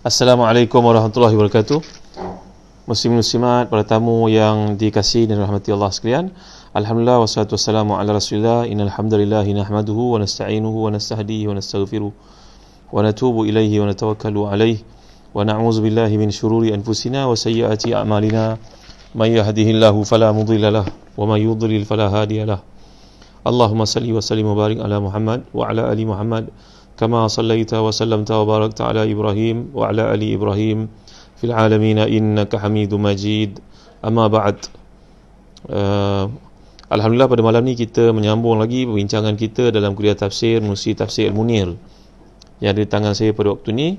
Assalamualaikum warahmatullahi wabarakatuh. Muslimin muslimat, para tamu yang dikasihi dan rahmati Allah sekalian. Alhamdulillah wassalatu wassalamu ala Rasulillah. Innal hamdalillahi nahmaduhu wa nasta'inuhu wa nastahdihi wa nastaghfiruh wa natubu ilaihi wa natawakkalu alaihi wa na'udzu billahi min syururi anfusina wa sayyiati a'malina. May yahdihillahu fala mudilla lahu wa may yudlil fala hadiya lahu. Allahumma salli wa sallim wa barik ala Muhammad wa ala ali Muhammad kama sallaita wa sallamta wa barakta ala Ibrahim wa ala ali Ibrahim fil alamin innaka Hamidum Majid. Amma ba'd. Alhamdulillah, pada malam ni kita menyambung lagi perbincangan kita dalam kuliah tafsir menerusi tafsir Al-Munir yang ada di tangan saya pada waktu ni.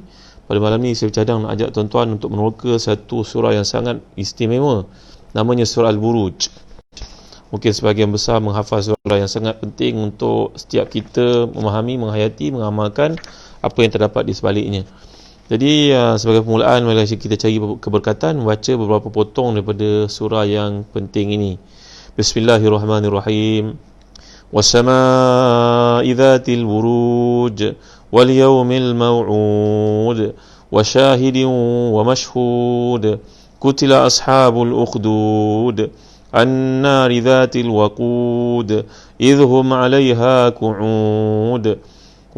Pada malam ni saya cadang nak ajak tuan-tuan untuk meneroka satu surah yang sangat istimewa, namanya surah Al-Buruj. Mungkin sebahagian besar menghafaz surah yang sangat penting untuk setiap kita memahami, menghayati, mengamalkan apa yang terdapat di sebaliknya. Jadi sebagai permulaan, mari kita cari keberkatan membaca beberapa potong daripada surah yang penting ini. Bismillahirrahmanirrahim. Wassama'i dhatil buruj wal yawmil maw'ud wa syahidin wa mashhud kutila ashabul ukhdud النار ذات الوقود إذ هم عليها قعود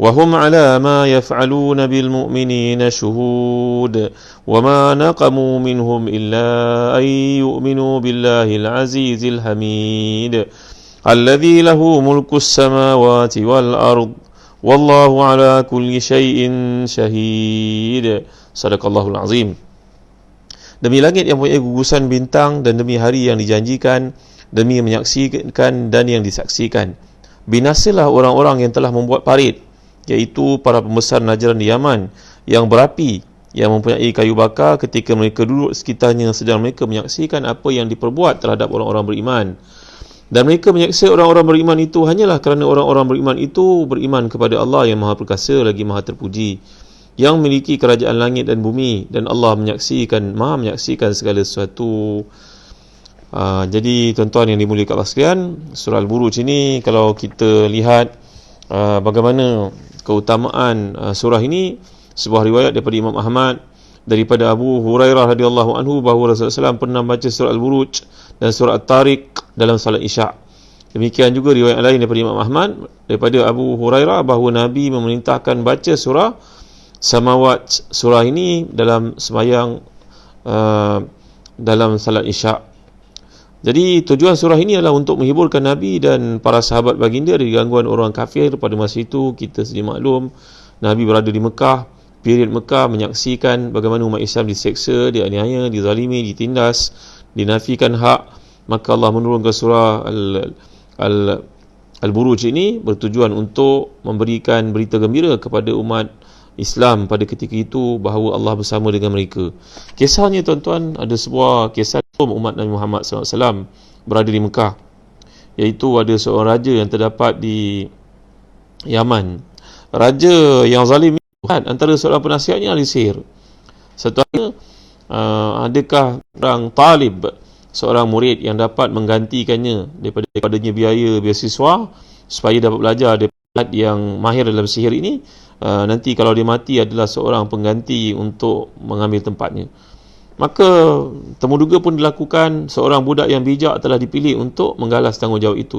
وهم على ما يفعلون بالمؤمنين شهود وما نقموا منهم إلا أن يؤمنوا بالله العزيز الحميد الذي له ملك السماوات والأرض والله على كل شيء شهيد. صدق الله العظيم. Demi langit yang mempunyai gugusan bintang dan demi hari yang dijanjikan, demi menyaksikan dan yang disaksikan. Binasalah orang-orang yang telah membuat parit, iaitu para pembesar Najran di Yaman yang berapi, yang mempunyai kayu bakar ketika mereka duduk sekitarnya sedang mereka menyaksikan apa yang diperbuat terhadap orang-orang beriman. Dan mereka menyaksikan orang-orang beriman itu hanyalah kerana orang-orang beriman itu beriman kepada Allah yang Maha Perkasa lagi Maha Terpuji, yang memiliki kerajaan langit dan bumi, dan Allah maha menyaksikan segala sesuatu. Jadi tuan-tuan yang dimuliakan Allah sekalian, surah Al-Buruj ini kalau kita lihat bagaimana keutamaan surah ini, sebuah riwayat daripada Imam Ahmad daripada Abu Hurairah radhiyallahu anhu bahawa Rasulullah SAW pernah baca surah Al-Buruj dan surah At-Tariq dalam salat Isya'. Demikian juga riwayat lain daripada Imam Ahmad daripada Abu Hurairah bahawa Nabi memerintahkan baca surah Samawat, surah ini dalam sembahyang dalam salat Isya'. Jadi tujuan surah ini adalah untuk menghiburkan Nabi dan para sahabat baginda dari gangguan orang kafir pada masa itu. Kita sedia maklum, Nabi berada di Mekah, period Mekah, menyaksikan bagaimana umat Islam diseksa, dianiaya, dizalimi, ditindas, dinafikan hak. Maka Allah menurunkan surah Al-Buruj ini bertujuan untuk memberikan berita gembira kepada umat Islam pada ketika itu bahawa Allah bersama dengan mereka. Kisahnya tuan-tuan, ada sebuah kisah umat Nabi Muhammad SAW berada di Mekah, iaitu ada seorang raja yang terdapat di Yaman. Raja yang zalim antara seorang penasihatnya ahli sihir. Satu hari, adakah orang talib, seorang murid yang dapat menggantikannya daripadanya biaya beasiswa supaya dapat belajar daripada yang mahir dalam sihir ini. Nanti kalau dia mati adalah seorang pengganti untuk mengambil tempatnya. Maka temuduga pun dilakukan, seorang budak yang bijak telah dipilih untuk menggalas tanggungjawab itu,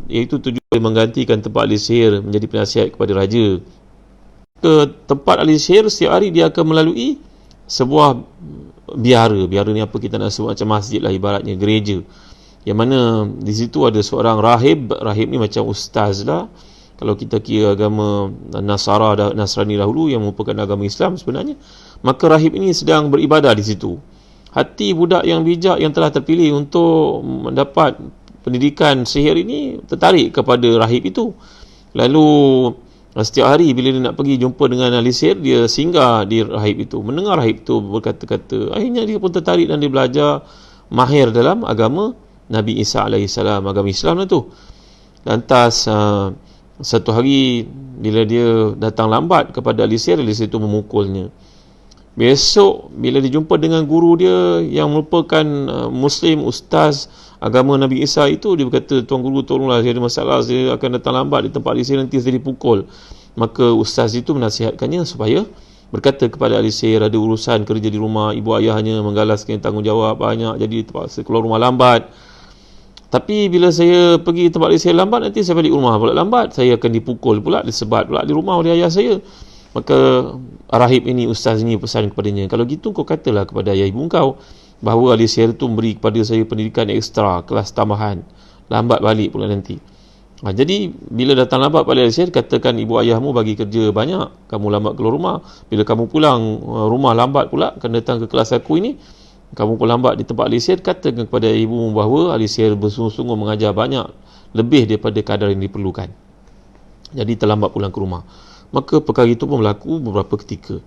iaitu tujuan menggantikan tempat ahli sihir menjadi penasihat kepada raja. Ke tempat ahli sihir setiap hari dia akan melalui sebuah biara. Biara ni apa kita nak sebut, macam masjid lah ibaratnya, gereja, yang mana di situ ada seorang rahib. Rahib ni macam ustaz lah kalau kita kira agama Nasrani dahulu yang merupakan agama Islam sebenarnya. Maka rahib ini sedang beribadah di situ. Hati budak yang bijak yang telah terpilih untuk mendapat pendidikan sihir ini tertarik kepada rahib itu. Lalu setiap hari bila dia nak pergi jumpa dengan ahli sihir, dia singgah di rahib itu, mendengar rahib itu berkata-kata. Akhirnya dia pun tertarik dan dia belajar mahir dalam agama Nabi Isa AS, agama Islam lah tu. Lantas satu hari bila dia datang lambat kepada ahli sihir itu memukulnya. Besok bila dia jumpa dengan guru dia yang merupakan Muslim, ustaz agama Nabi Isa itu, dia berkata, "Tuan Guru, tolonglah, saya ada masalah, saya akan datang lambat di tempat ini, saya nanti saya dipukul." Maka ustaz itu menasihatkannya supaya berkata kepada ahli sihir ada urusan kerja di rumah, ibu ayahnya menggalaskan tanggungjawab banyak, jadi terpaksa keluar rumah lambat. Tapi bila saya pergi tempat ahli sihir lambat, nanti saya balik rumah pula lambat, saya akan dipukul pula, disebat pula di rumah oleh ayah saya. Maka rahib ini, ustaz ini pesan kepadanya, kalau gitu kau katalah kepada ayah ibu kau bahawa ahli sihir itu memberi kepada saya pendidikan ekstra, kelas tambahan, lambat balik pula nanti. Jadi bila datang lambat balik ahli sihir, katakan ibu ayahmu bagi kerja banyak, kamu lambat keluar rumah, bila kamu pulang rumah lambat pula, akan datang ke kelas aku ini, kamu pun lambat di tempat ahli sihir, katakan kepada ibumu bahawa ahli sihir bersungguh-sungguh mengajar banyak, lebih daripada kadar yang diperlukan, jadi terlambat pulang ke rumah. Maka perkara itu pun berlaku beberapa ketika.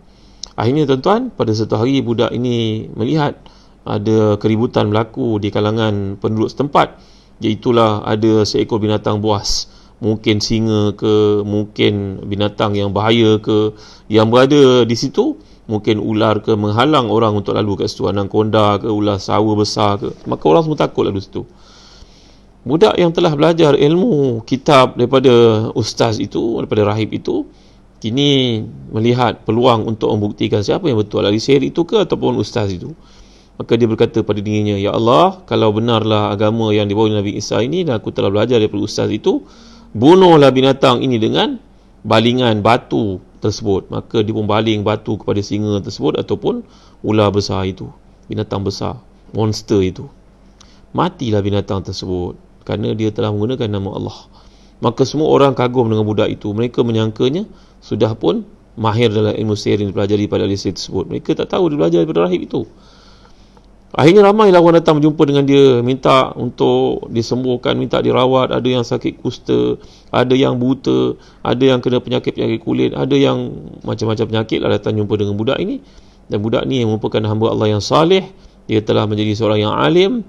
Akhirnya tuan-tuan, pada satu hari budak ini melihat ada keributan berlaku di kalangan penduduk setempat, iaitulah ada seekor binatang buas, mungkin singa ke, mungkin binatang yang bahaya ke, yang berada di situ, mungkin ular ke, menghalang orang untuk lalu kat situ, anaconda ke, ular sawa besar ke, maka orang semua takut lalu situ. Budak yang telah belajar ilmu kitab daripada ustaz itu, daripada rahib itu, kini melihat peluang untuk membuktikan siapa yang betul, ahli sihir itu ke ataupun ustaz itu. Maka dia berkata pada dirinya, ya Allah, kalau benarlah agama yang dibawa oleh Nabi Isa ini dan aku telah belajar daripada ustaz itu, bunuhlah binatang ini dengan balingan batu tersebut. Maka dia pun baling batu kepada singa tersebut ataupun ular besar itu, binatang besar, monster itu. Matilah binatang tersebut kerana dia telah menggunakan nama Allah. Maka semua orang kagum dengan budak itu. Mereka menyangkanya sudah pun mahir dalam ilmu sihir yang dipelajari pada ahli sihir tersebut. Mereka tak tahu dia belajar daripada rahib itu. Akhirnya ramailah orang datang berjumpa dengan dia, minta untuk disembuhkan, minta dirawat. Ada yang sakit kusta, ada yang buta, ada yang kena penyakit-penyakit kulit, ada yang macam-macam penyakit lah datang jumpa dengan budak ini. Dan budak ni yang merupakan hamba Allah yang saleh, dia telah menjadi seorang yang alim,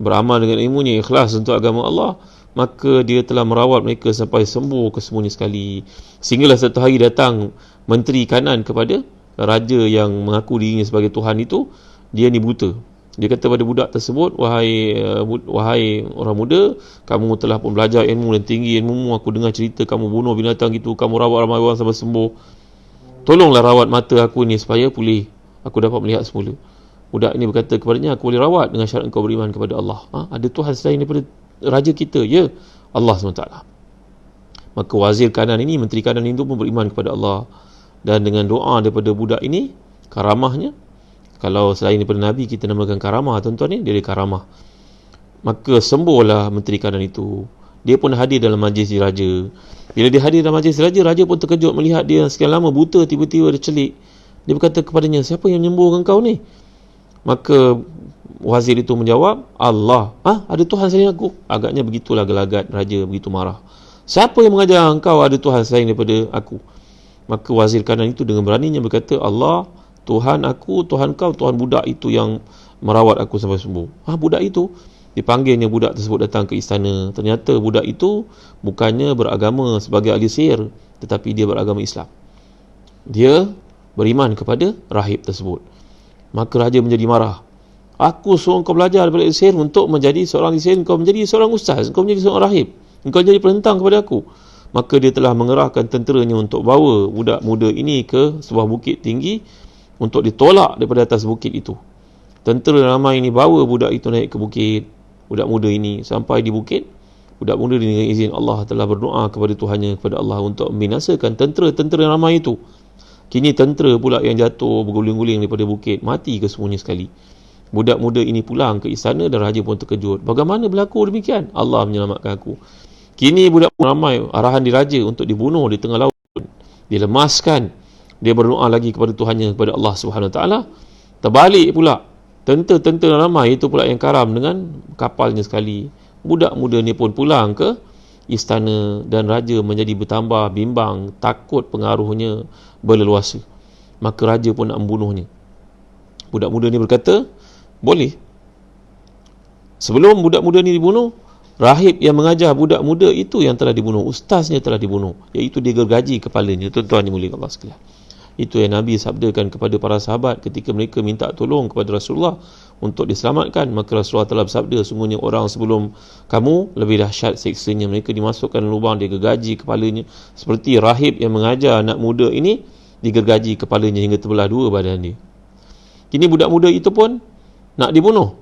beramal dengan ilmunya, ikhlas untuk agama Allah. Maka dia telah merawat mereka sampai sembuh kesemuanya sekali. Sehinggalah satu hari datang menteri kanan kepada raja yang mengaku dirinya sebagai Tuhan itu. Dia ni buta. Dia kata pada budak tersebut, wahai orang muda, kamu telah pun belajar ilmu dan tinggi ilmu, aku dengar cerita kamu bunuh binatang itu, kamu rawat ramai orang sampai sembuh. Tolonglah rawat mata aku ni supaya pulih, aku dapat melihat semula. Budak ini berkata kepadanya, aku boleh rawat dengan syarat engkau beriman kepada Allah. Ada Tuhan selain daripada raja kita? Ya, Allah SWT. Maka wazir kanan ini, menteri kanan itu pun beriman kepada Allah. Dan dengan doa daripada budak ini, karamahnya, kalau selain daripada Nabi kita namakan karamah, tuan-tuan ni, dia ada karamah. Maka sembuhlah menteri kanan itu. Dia pun hadir dalam majlis raja. Bila dia hadir dalam majlis raja, raja pun terkejut melihat dia sekian lama buta, tiba-tiba dia celik. Dia berkata kepadanya, siapa yang menyembuhkan kau ni? Maka wazir itu menjawab, Allah. Ada Tuhan selain aku? Agaknya begitulah gelagat raja, begitu marah. Siapa yang mengajar engkau ada Tuhan selain daripada aku? Maka wazir kanan itu dengan beraninya berkata, Allah, Tuhan aku, Tuhan kau, Tuhan budak itu yang merawat aku sampai sembuh. Budak itu, dipanggilnya budak tersebut datang ke istana. Ternyata budak itu bukannya beragama sebagai ahli sihir, tetapi dia beragama Islam. Dia beriman kepada rahib tersebut. Maka raja menjadi marah. Aku suruh kau belajar daripada sihir untuk menjadi seorang sihir, kau menjadi seorang ustaz, kau menjadi seorang rahib, engkau jadi penentang kepada aku. Maka dia telah mengerahkan tenteranya untuk bawa budak muda ini ke sebuah bukit tinggi untuk ditolak daripada atas bukit itu. Tentera ramai ini bawa budak itu naik ke bukit, budak muda ini sampai di bukit. Budak muda dengan izin Allah telah berdoa kepada Tuhannya, kepada Allah untuk membinasakan tentera-tentera ramai itu. Kini tentera pula yang jatuh berguling-guling daripada bukit, mati kesemuanya sekali. Budak muda ini pulang ke istana dan raja pun terkejut. Bagaimana berlaku demikian? Allah menyelamatkan aku. Kini budak ramai arahan diraja untuk dibunuh di tengah laut. Dilemaskan. Dia berdoa lagi kepada Tuhannya, kepada Allah SWT. Terbalik pula. Tentera ramai itu pula yang karam dengan kapalnya sekali. Budak muda ni pun pulang ke istana dan raja menjadi bertambah bimbang, takut pengaruhnya berleluasa. Maka raja pun nak membunuhnya. Budak muda ni berkata, boleh. Sebelum budak muda ni dibunuh, rahib yang mengajar budak muda itu yang telah dibunuh, ustaznya telah dibunuh, iaitu dia gergaji kepalanya. Tuan-tuan dimuliakan Allah sekalian. Itu yang Nabi sabdakan kepada para sahabat ketika mereka minta tolong kepada Rasulullah untuk diselamatkan. Maka Rasulullah telah bersabda, sungguhnya orang sebelum kamu lebih dahsyat siksanya. Mereka dimasukkan lubang, dia gergaji kepalanya. Seperti rahib yang mengajar anak muda ini, digergaji kepalanya hingga terbelah dua badan dia. Kini budak muda itu pun nak dibunuh,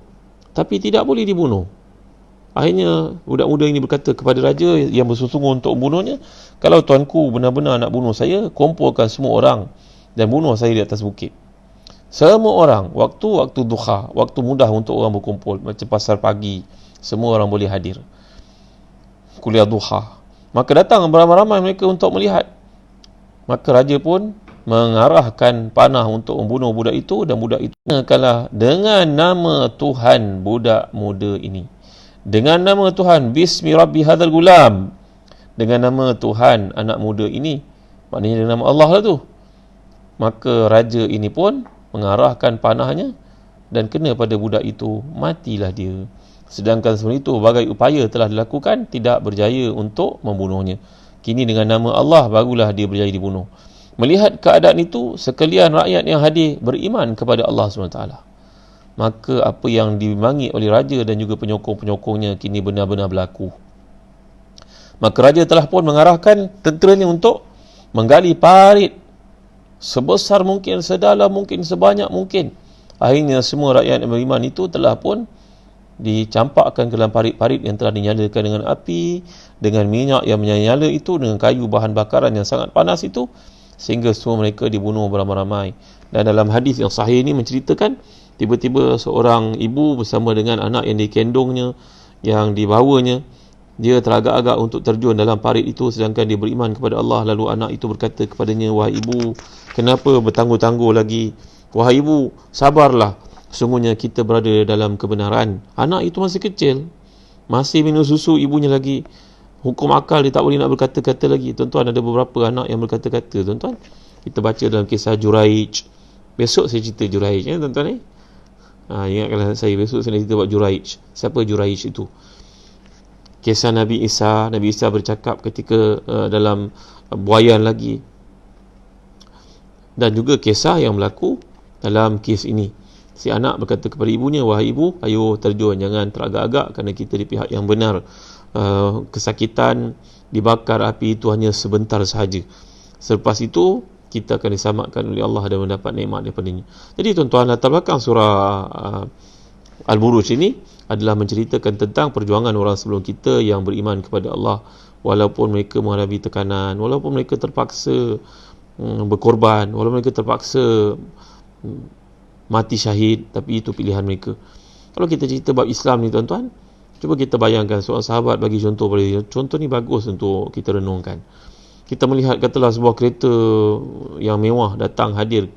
tapi tidak boleh dibunuh. Akhirnya budak muda ini berkata kepada raja yang bersungguh-sungguh untuk membunuhnya, kalau tuanku benar-benar nak bunuh saya, kumpulkan semua orang dan bunuh saya di atas bukit. Semua orang, waktu duha, waktu mudah untuk orang berkumpul, macam pasar pagi, semua orang boleh hadir, kuliah duha. Maka datang beramai-ramai mereka untuk melihat. Maka raja pun mengarahkan panah untuk membunuh budak itu, dan budak itu kalah dengan nama Tuhan budak muda ini. Dengan nama Tuhan, Bismi Rabbi Hadzal Gulam. Dengan nama Tuhan anak muda ini, maknanya dengan nama Allah lah tu. Maka raja ini pun mengarahkan panahnya dan kena pada budak itu, matilah dia. Sedangkan sebelum itu berbagai upaya telah dilakukan, tidak berjaya untuk membunuhnya. Kini dengan nama Allah barulah dia berjaya dibunuh. Melihat keadaan itu, sekalian rakyat yang hadir beriman kepada Allah SWT. Maka apa yang dibimbangkan oleh raja dan juga penyokong-penyokongnya kini benar-benar berlaku. Maka raja telah pun mengarahkan tenteranya untuk menggali parit sebesar mungkin, sedalam mungkin, sebanyak mungkin. Akhirnya semua rakyat yang beriman itu telah pun dicampakkan ke dalam parit-parit yang telah dinyalakan dengan api, dengan minyak yang menyala itu, dengan kayu bahan bakaran yang sangat panas itu, sehingga semua mereka dibunuh beramai-ramai. Dan dalam hadis yang sahih ini menceritakan, tiba-tiba seorang ibu bersama dengan anak yang dikendongnya, yang dibawanya, dia teragak-agak untuk terjun dalam parit itu sedangkan dia beriman kepada Allah. Lalu anak itu berkata kepadanya, wahai ibu, kenapa bertangguh-tangguh lagi? Wahai ibu, sabarlah, sesungguhnya kita berada dalam kebenaran. Anak itu masih kecil, masih minum susu ibunya lagi. Hukum akal dia tak boleh nak berkata-kata lagi. Tuan-tuan, ada beberapa anak yang berkata-kata. Tuan-tuan, kita baca dalam kisah Juraij. Besok saya cerita Juraij, ya tuan-tuan. Ingatkanlah saya, besok saya cerita buat Juraij. Siapa Juraij itu? Kisah Nabi Isa. Nabi Isa bercakap ketika dalam buaian lagi. Dan juga kisah yang berlaku dalam kes ini. Si anak berkata kepada ibunya, wahai ibu, ayo terjun, jangan teragak-agak kerana kita di pihak yang benar. Kesakitan dibakar api itu hanya sebentar sahaja. Selepas itu kita akan diselamatkan oleh Allah dan mendapat nikmat daripadanya. Jadi tuan-tuan, latar belakang surah Al-Buruj ini adalah menceritakan tentang perjuangan orang sebelum kita yang beriman kepada Allah, walaupun mereka menghadapi tekanan, walaupun mereka terpaksa berkorban, walaupun mereka terpaksa mati syahid, tapi itu pilihan mereka. Kalau kita cerita bab Islam ni tuan-tuan, cuba kita bayangkan seorang sahabat bagi contoh pada dia. Contoh ni bagus untuk kita renungkan. Kita melihat katalah sebuah kereta yang mewah datang hadir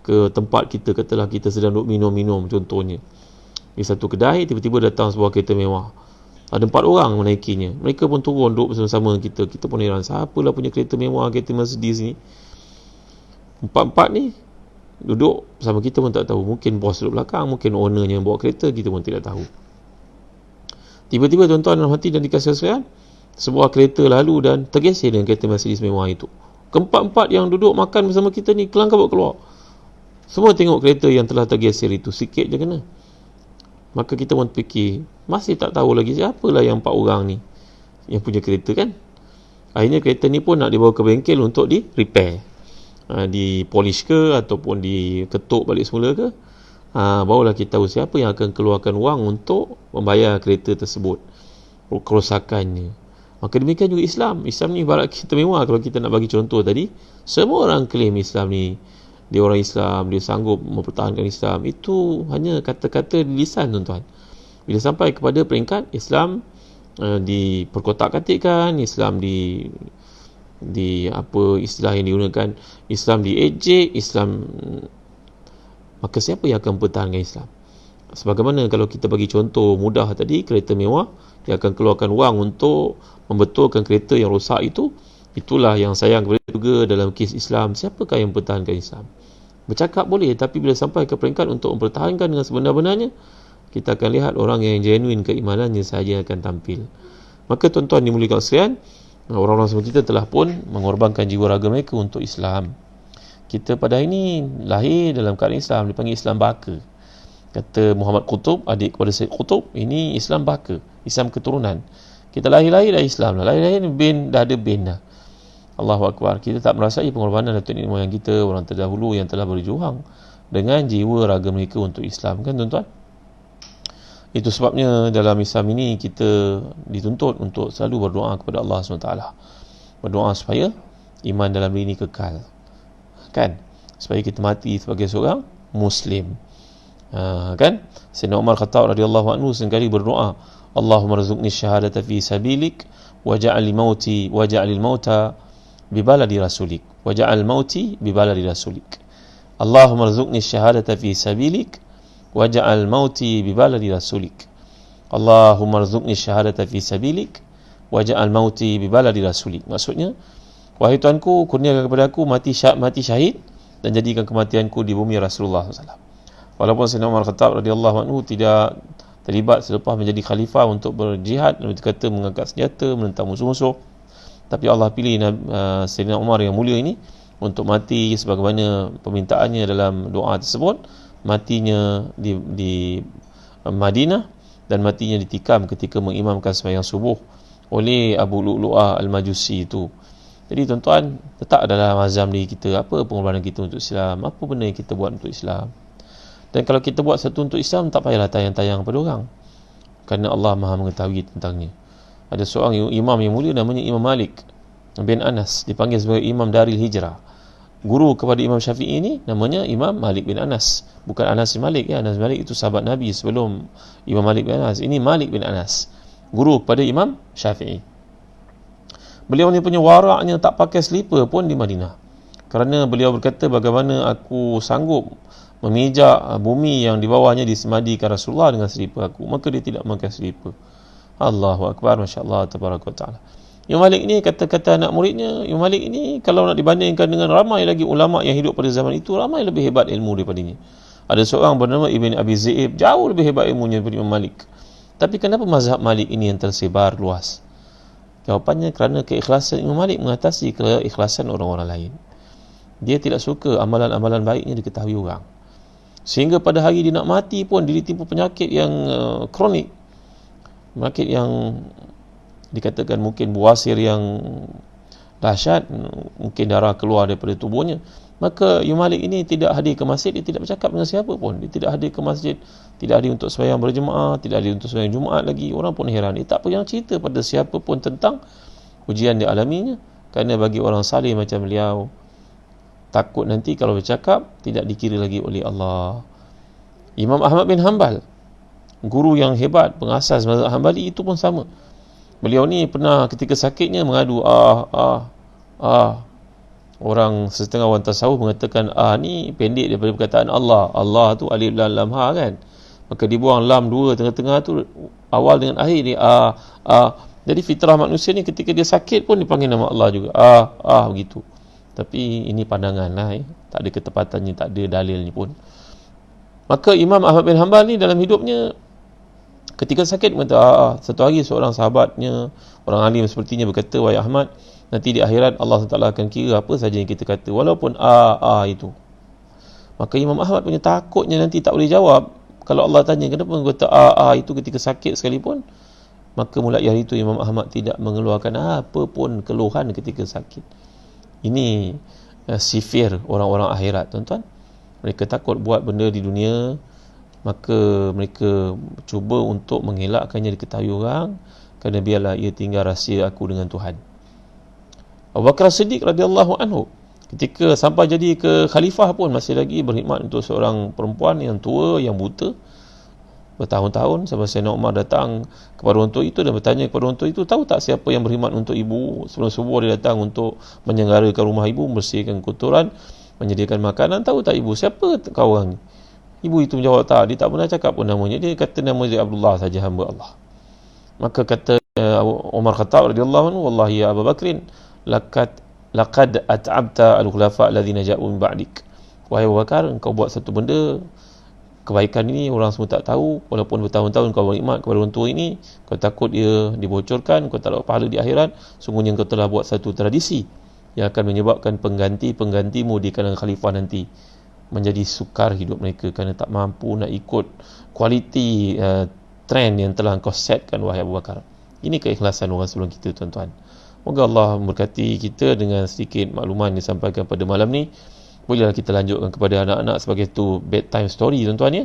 ke tempat kita, katalah kita sedang duduk minum-minum contohnya di satu kedai, tiba-tiba datang sebuah kereta mewah, ada 4 orang menaikinya. Mereka pun turun duduk bersama-sama kita. Kita pun heran, siapalah punya kereta mewah, kereta Mercedes ni. 4 ni duduk bersama kita pun tak tahu. Mungkin bos duduk belakang, mungkin ownernya yang bawa kereta, kita pun tidak tahu. Tiba-tiba tuan-tuan dalam hati dan dikasih sekalian, sebuah kereta lalu dan tergeser dengan kereta Mercedes mewah itu. Keempat-empat yang duduk makan bersama kita ni kelangkabut keluar. Semua tengok kereta yang telah tergeser itu, sikit je kena. Maka kita pun fikir, masih tak tahu lagi siapalah yang 4 orang ni yang punya kereta kan. Akhirnya kereta ni pun nak dibawa ke bengkel untuk di repair, di polish ke ataupun diketuk balik semula ke. Barulah kita tahu siapa yang akan keluarkan wang untuk membayar kereta tersebut, kerosakannya. Maka demikian juga Islam. Islam ni ibarat kita mewah. Kalau kita nak bagi contoh tadi, semua orang klaim Islam ni, dia orang Islam, dia sanggup mempertahankan Islam. Itu hanya kata-kata di lisan tuan-tuan. Bila sampai kepada peringkat Islam diperkotak-katikkan, Islam di apa istilah yang digunakan, Islam diejek, Islam, maka siapa yang akan mempertahankan Islam? Sebagaimana kalau kita bagi contoh mudah tadi, kereta mewah, dia akan keluarkan wang untuk membetulkan kereta yang rosak itu. Itulah yang sayang kepada juga dalam kes Islam. Siapakah yang mempertahankan Islam? Bercakap boleh, tapi bila sampai ke peringkat untuk mempertahankan dengan sebenar-benarnya, kita akan lihat orang yang genuine keimanannya sahaja yang akan tampil. Maka tuan-tuan dimuliakan sekalian, orang-orang sebelum kita telah pun mengorbankan jiwa raga mereka untuk Islam. Kita pada hari ini lahir dalam keadaan Islam, dipanggil Islam baka. Kata Muhammad Qutub, adik kepada Syed Qutub, ini Islam baka, Islam keturunan. Kita lahir-lahir dah Islam lah, lahir-lahir bin, dah ada bin dah. Allahu Akbar. Kita tak merasai pengorbanan datuk nenek moyang kita, orang terdahulu yang telah berjuang dengan jiwa raga mereka untuk Islam, kan tuan-tuan? Itu sebabnya dalam Islam ini kita dituntut untuk selalu berdoa kepada Allah SWT, berdoa supaya iman dalam diri ini kekal, kan? Supaya kita mati sebagai seorang Muslim. Kan? Sayyidina Umar Khattab radhiyallahu anhu sekali berdoa, Allahumma rzuqni syahadata fi sabilik waj'al mauta bi baladi rasulik waj'al mauti bi baladi rasulik. Allahumma rzuqni syahadata fi sabilik waj'al mauti bi baladi rasulik. Allahumma rzuqni syahadata fi sabilik waj'al mauti bi baladi rasulik. Maksudnya, wahai Tuanku, kurniakan kepada aku mati syahid dan jadikan kematianku di bumi Rasulullah SAW. Walaupun Sayyidina Umar Khattab radhiyallahu anhu tidak terlibat selepas menjadi khalifah untuk berjihad, lebih kata mengangkat senjata menentang musuh-musuh, tapi Allah pilih Sayyidina Umar yang mulia ini untuk mati sebagaimana permintaannya dalam doa tersebut. Matinya di Madinah dan matinya ditikam ketika mengimamkan sembahyang subuh oleh Abu Lu'lu'ah Al-Majusi itu. Jadi tuan-tuan, tetap dalam azam diri kita, apa pengorbanan kita untuk Islam, apa benda yang kita buat untuk Islam. Dan kalau kita buat satu untuk Islam, tak payahlah tayang-tayang pada orang, kerana Allah Maha mengetahui tentangnya. Ada seorang imam yang mulia namanya Imam Malik bin Anas, dipanggil sebagai Imam Daril Hijrah. Guru kepada Imam Syafi'i ini namanya Imam Malik bin Anas, bukan Anas bin Malik ya. Anas bin Malik itu sahabat Nabi sebelum Imam Malik bin Anas. Ini Malik bin Anas, guru kepada Imam Syafi'i. Beliau ni punya waraknya tak pakai slipper pun di Madinah, kerana beliau berkata, bagaimana aku sanggup memijak bumi yang di bawahnya disemadikan Rasulullah dengan slipper aku. Maka dia tidak memakai slipper. Allahu Akbar, Masya Allah, Tabaraka Ta'ala. Imam Malik ni, kata-kata anak muridnya, Imam Malik ni kalau nak dibandingkan dengan ramai lagi ulama' yang hidup pada zaman itu, ramai lebih hebat ilmu daripadanya. Ada seorang bernama Ibn Abi Zaib, jauh lebih hebat ilmunya daripada Imam Malik. Tapi kenapa mazhab Malik ini yang tersebar luas? Jawapannya kerana keikhlasan Imam Malik mengatasi keikhlasan orang-orang lain. Dia tidak suka amalan-amalan baiknya diketahui orang, sehingga pada hari dia nak mati pun dia ditimpa penyakit yang kronik, penyakit yang dikatakan mungkin buasir yang dahsyat, mungkin darah keluar daripada tubuhnya. Maka Imam Malik ini tidak hadir ke masjid, dia tidak bercakap dengan siapa pun, dia tidak hadir ke masjid, tidak hadir untuk sembahyang berjemaah, tidak hadir untuk sembahyang Jumaat lagi. Orang pun heran, dia tak pernah cerita pada siapa pun tentang ujian dialaminya, kerana bagi orang saleh macam beliau, takut nanti kalau bercakap tidak dikira lagi oleh Allah. Imam Ahmad bin Hanbal, guru yang hebat, pengasas mazhab Hanbali, itu pun sama. Beliau ni pernah ketika sakitnya mengadu orang setengah orang tasawuf mengatakan ni pendek daripada perkataan Allah. Allah tu alif lam lam ha kan, maka dibuang lam dua tengah-tengah tu, awal dengan akhir ni Jadi fitrah manusia ni ketika dia sakit pun dipanggil nama Allah juga, begitu. Tapi ini pandangan lah, tak ada ketepatannya, tak ada dalilnya pun. Maka Imam Ahmad bin Hanbal ni dalam hidupnya ketika sakit kata, satu hari seorang sahabatnya, orang alim sepertinya, berkata, wahai Ahmad, nanti di akhirat Allah SWT akan kira apa saja yang kita kata, walaupun itu. Maka Imam Ahmad punya takutnya nanti tak boleh jawab. Kalau Allah tanya kenapa kata itu ketika sakit sekalipun, maka mulai hari itu Imam Ahmad tidak mengeluarkan apa pun keluhan ketika sakit. Ini sifir orang-orang akhirat, tuan-tuan. Mereka takut buat benda di dunia, maka mereka cuba untuk mengelakkannya diketahui orang, kerana biarlah ia tinggal rahsia aku dengan Tuhan. Abu Bakar Siddiq radhiyallahu anhu, ketika sampai jadi ke khalifah pun masih lagi berkhidmat untuk seorang perempuan yang tua, yang buta, bertahun-tahun, sampai Sayyidina Umar datang kepada orang tua itu dan bertanya kepada orang tua itu, tahu tak siapa yang berkhidmat untuk ibu? Sebelum subuh dia datang untuk menyenggarakan rumah ibu, membersihkan kotoran, menyediakan makanan. Tahu tak ibu siapa kau orang ni? Ibu itu menjawab, tak, dia tak pernah cakap pun namanya, dia kata nama dia Abdullah saja, hamba Allah. Maka kata Umar Khattab radhiyallahu anhu, wallahi ya Abu Bakrin, laqad at'abta al-khulafa alladhina ja'u min ba'dik. Wahai Abu Bakar, engkau buat satu benda kebaikan ini orang semua tak tahu, walaupun bertahun-tahun kau berkhidmat kepada orang tua ini, kau takut dia dibocorkan, kau tak dapat pahala di akhirat. Sungguhnya kau telah buat satu tradisi yang akan menyebabkan penggantimu di kalangan khalifah nanti menjadi sukar hidup mereka, kerana tak mampu nak ikut kualiti trend yang telah kau setkan, wahai Abu Bakar. Ini keikhlasan orang sebelum kita, tuan-tuan. Moga Allah memberkati kita dengan sedikit makluman yang disampaikan pada malam ni. Bolehlah kita lanjutkan kepada anak-anak sebagai tu bedtime story, tuan-tuan ya.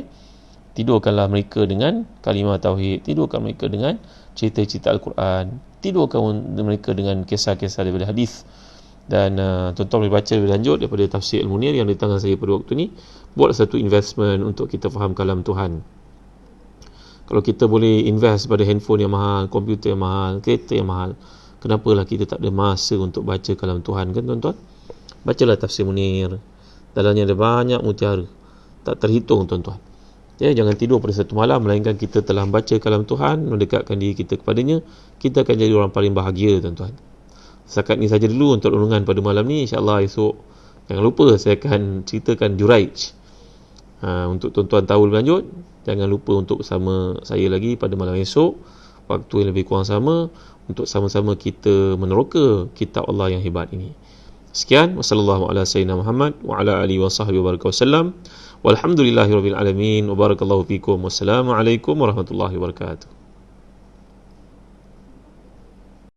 Tidurkanlah mereka dengan kalimah tauhid, tidurkan mereka dengan cerita-cerita Al-Quran, tidurkan mereka dengan kisah-kisah daripada hadis. Dan tuan-tuan boleh baca lebih lanjut daripada tafsir Al-Munir yang di tangan saya pada waktu ni. Buat satu investment untuk kita faham kalam Tuhan. Kalau kita boleh invest pada handphone yang mahal, komputer yang mahal, kereta yang mahal, kenapalah kita tak ada masa untuk baca kalam Tuhan, kan tuan-tuan? Bacalah tafsir Munir, dalamnya ada banyak mutiara, tak terhitung tuan-tuan. Ya, jangan tidur pada satu malam melainkan kita telah baca kalam Tuhan, mendekatkan diri kita kepadanya, kita akan jadi orang paling bahagia, tuan-tuan. Setakat ni saja dulu untuk renungan pada malam ni. InsyaAllah esok jangan lupa saya akan ceritakan Juraij. Untuk tuan-tuan tahu lebih lanjut, jangan lupa untuk bersama saya lagi pada malam esok, waktu yang lebih kurang sama, untuk sama-sama kita meneroka kitab Allah yang hebat ini. Sekian, wassalamualaikum warahmatullahi wabarakatuh, wa ala alihi wa sahbihi wa baraka wasallam, walhamdulillahirabbil alamin, wa barakallahu fikum, wassalamualaikum warahmatullahi wabarakatuh.